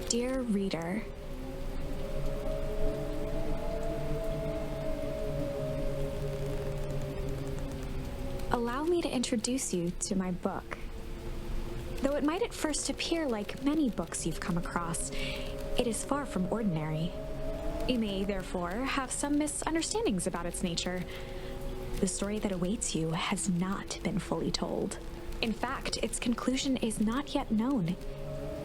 Dear reader, allow me to introduce you to my book. Though it might at first appear like many books you've come across, it is far from ordinary. You may, therefore, have some misunderstandings about its nature. The story that awaits you has not been fully told. In fact, its conclusion is not yet known,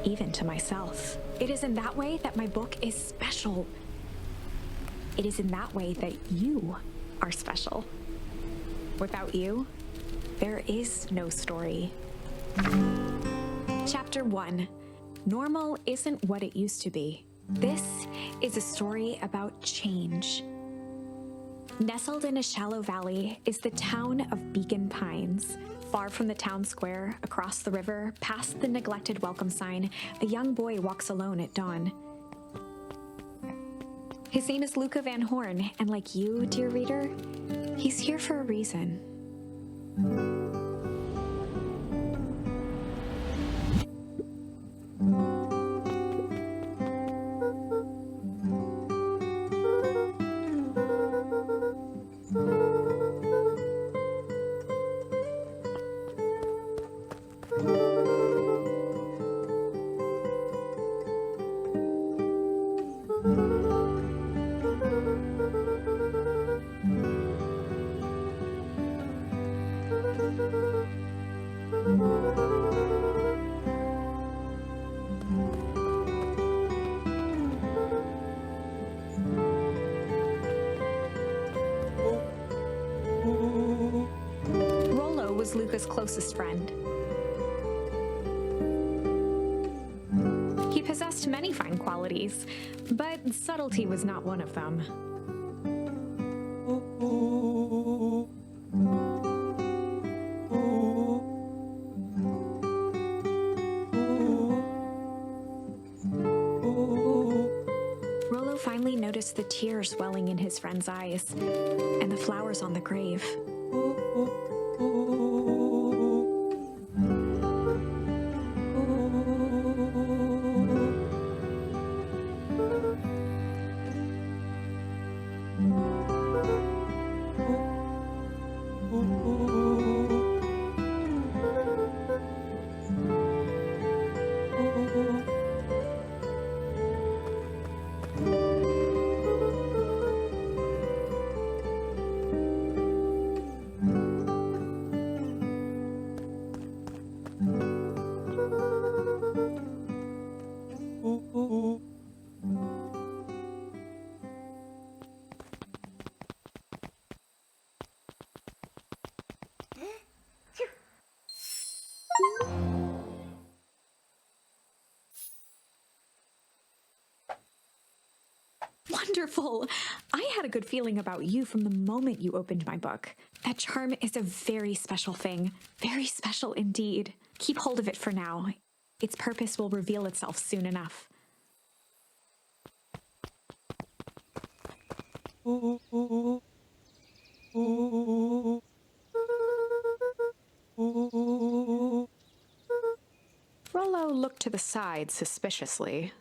even to myself. It is in that way that my book is special. It is in that way that you are special. Without you, there is no story. Chapter 1. Normal isn't what it used to be. This is a story about change. Nestled in a shallow valley is the town of Beacon Pines. Far from the town square, across the river, past the neglected welcome sign, a young boy walks alone at dawn. His name is Luca Van Horn, and like you, dear reader, he's here for a reason. Rollo was Luca's closest friend. He possessed many fine qualities, but subtlety was not one of them. Rollo finally noticed the tears welling in his friend's eyes and the flowers on the grave. Wonderful! I had a good feeling about you from the moment you opened my book. That charm is a very special thing. Very special indeed. Keep hold of it for now. Its purpose will reveal itself soon enough. Rollo looked to the side suspiciously.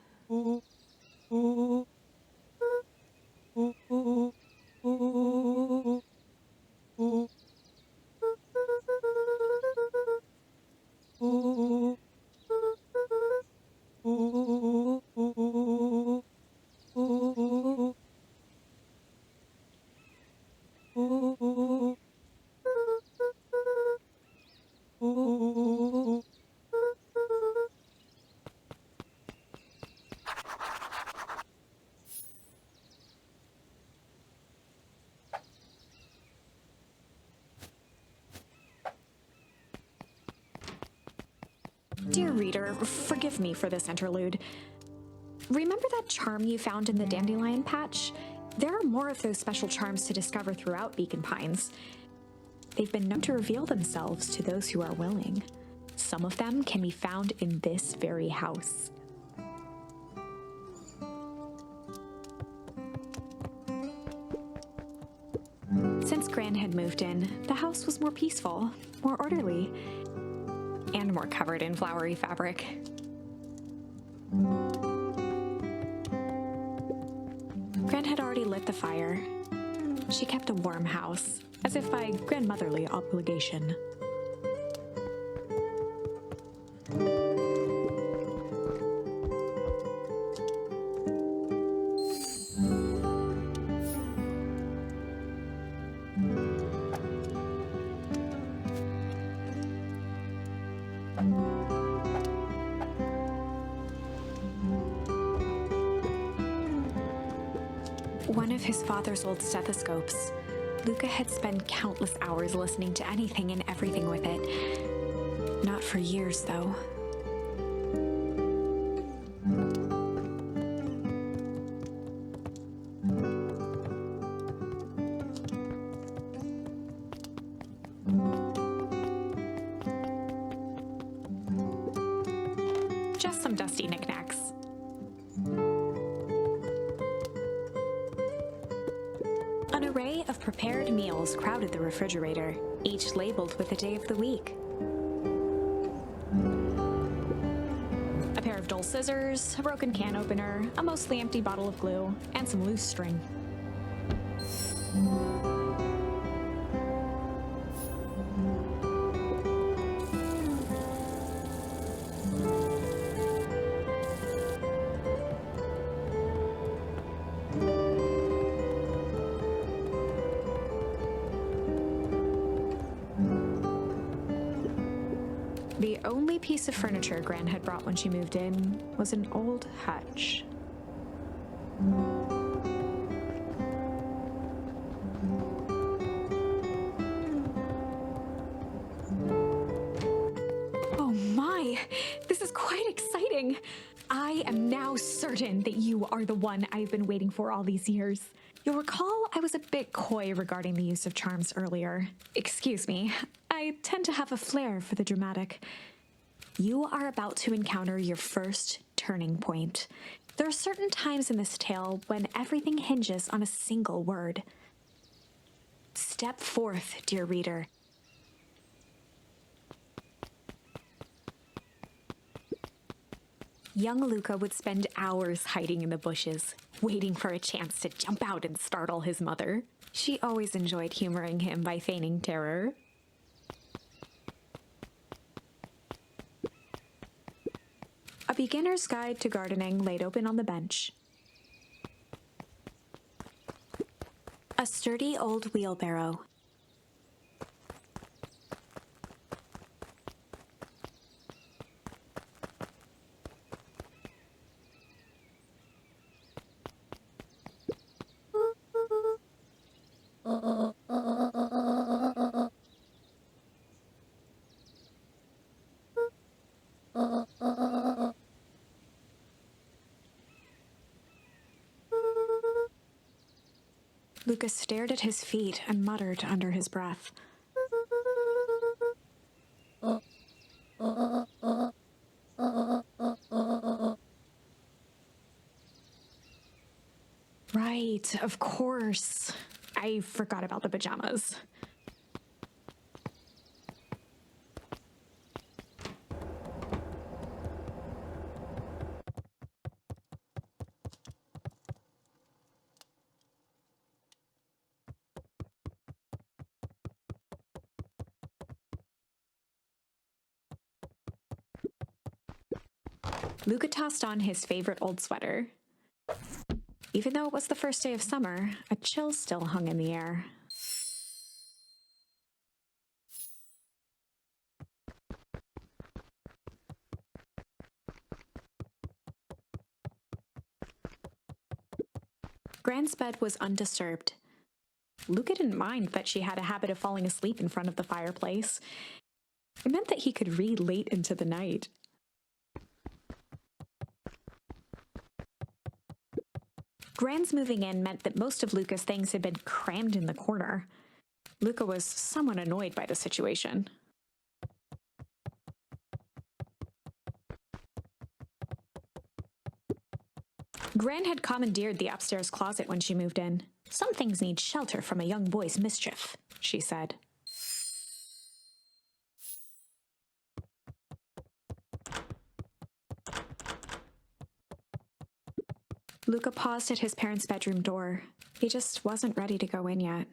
Dear reader, forgive me for this interlude. Remember that charm you found in the dandelion patch? There are more of those special charms to discover throughout Beacon Pines. They've been known to reveal themselves to those who are willing. Some of them can be found in this very house. Since Gran had moved in, the house was more peaceful, more orderly, and more covered in flowery fabric. Gran had already lit the fire. She kept a warm house, as if by grandmotherly obligation. One of his father's old stethoscopes. Luca had spent countless hours listening to anything and everything with it. Not for years, though. Just some dusty knickknacks. An array of prepared meals crowded the refrigerator, each labeled with the day of the week. A pair of dull scissors, a broken can opener, a mostly empty bottle of glue, and some loose string. The only piece of furniture Gran had brought when she moved in was an old hutch. Oh my! This is quite exciting! I am now certain that you are the one I've been waiting for all these years. You'll recall I was a bit coy regarding the use of charms earlier. Excuse me, I tend to have a flair for the dramatic. You are about to encounter your first turning point. There are certain times in this tale when everything hinges on a single word. Step forth, dear reader. Young Luca would spend hours hiding in the bushes, waiting for a chance to jump out and startle his mother. She always enjoyed humoring him by feigning terror. A beginner's guide to gardening laid open on the bench. A sturdy old wheelbarrow. Lucas stared at his feet and muttered under his breath. Right, of course. I forgot about the pajamas. Luca tossed on his favorite old sweater. Even though it was the first day of summer, a chill still hung in the air. Gran's bed was undisturbed. Luca didn't mind that she had a habit of falling asleep in front of the fireplace. It meant that he could read late into the night. Gran's moving in meant that most of Luca's things had been crammed in the corner. Luca was somewhat annoyed by the situation. Gran had commandeered the upstairs closet when she moved in. "Some things need shelter from a young boy's mischief," she said. Luca paused at his parents' bedroom door. He just wasn't ready to go in yet.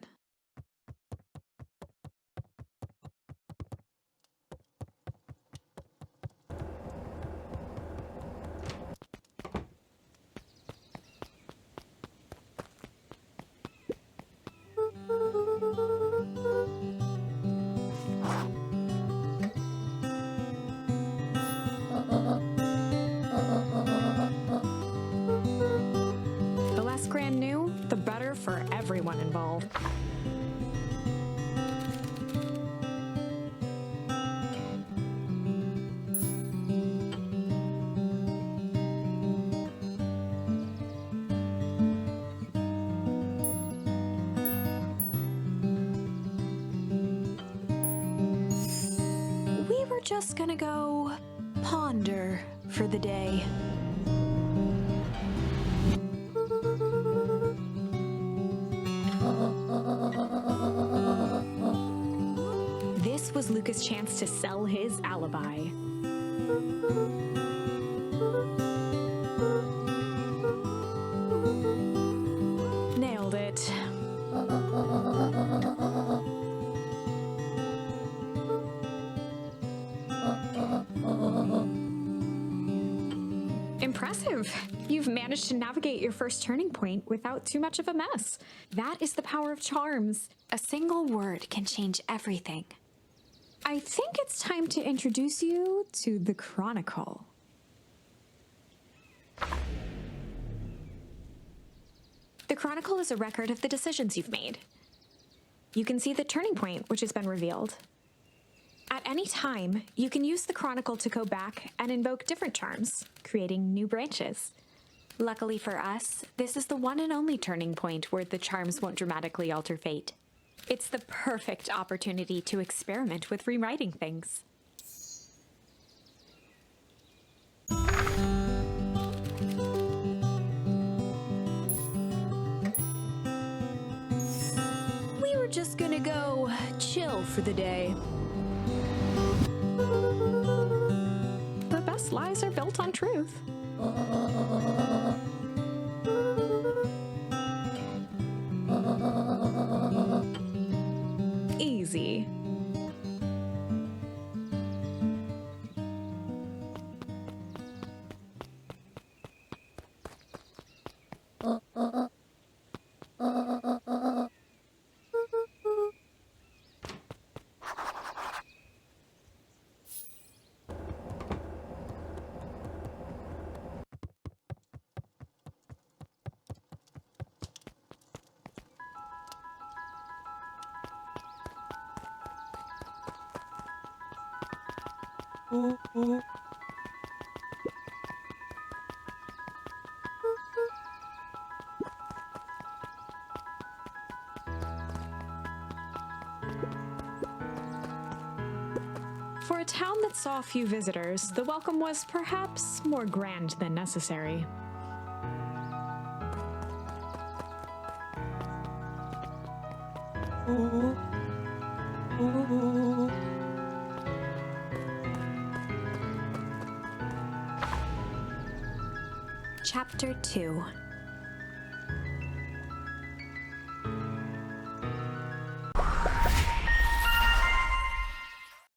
The less Gran knew, the better for everyone involved. We were just gonna go ponder for the day. This was Luca's chance to sell his alibi. Nailed it. Impressive. You've managed to navigate your first turning point without too much of a mess. That is the power of charms. A single word can change everything. I think it's time to introduce you to the Chronicle. The Chronicle is a record of the decisions you've made. You can see the turning point, which has been revealed. At any time, you can use the Chronicle to go back and invoke different charms, creating new branches. Luckily for us, this is the one and only turning point where the charms won't dramatically alter fate. It's the perfect opportunity to experiment with rewriting things. We were just gonna go chill for the day. The best lies are built on truth. Easy. For a town that saw few visitors, the welcome was perhaps more grand than necessary. Chapter 2.